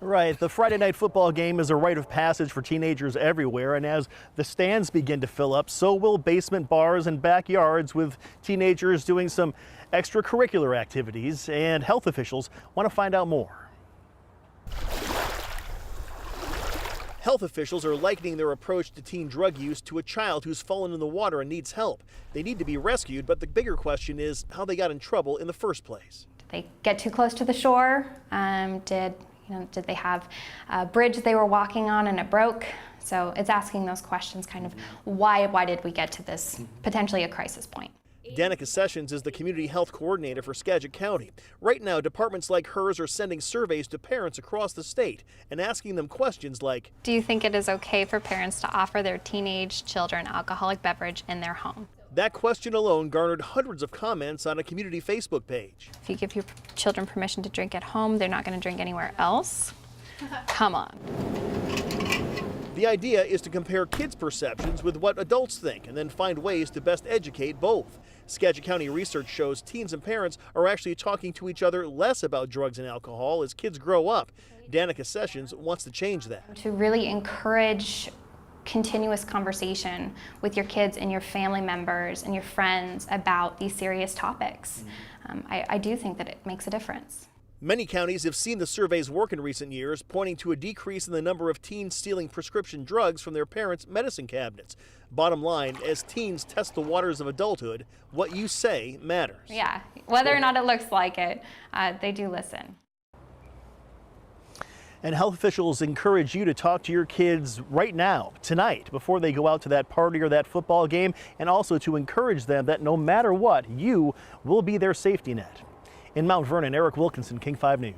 Right. The Friday night football game is a rite of passage for teenagers everywhere. And as the stands begin to fill up, so will basement bars and backyards, with teenagers doing some extracurricular activities. And health officials want to find out more. Health officials are likening their approach to teen drug use to a child who's fallen in the water and needs help. They need to be rescued, but the bigger question is how they got in trouble in the first place. Did they get too close to the shore? Did they have a bridge they were walking on and it broke? So it's asking those questions, kind of why did we get to this potentially a crisis point? Danica Sessions is the community health coordinator for Skagit County. Right now, departments like hers are sending surveys to parents across the state and asking them questions like, do you think it is okay for parents to offer their teenage children alcoholic beverage in their home? That question alone garnered hundreds of comments on a community Facebook page. If you give your children permission to drink at home, they're not going to drink anywhere else? Come on. The idea is to compare kids' perceptions with what adults think and then find ways to best educate both. Skagit County research shows teens and parents are actually talking to each other less about drugs and alcohol as kids grow up. Danica Sessions wants to change that. To really encourage continuous conversation with your kids and your family members and your friends about these serious topics. I do think that it makes a difference. Many counties have seen the surveys work in recent years, pointing to a decrease in the number of teens stealing prescription drugs from their parents' medicine cabinets. Bottom line, as teens test the waters of adulthood, what you say matters. Yeah, whether or not it looks like it, they do listen. And health officials encourage you to talk to your kids right now, tonight, before they go out to that party or that football game, and also to encourage them that no matter what, you will be their safety net. In Mount Vernon, Eric Wilkinson, King 5 News.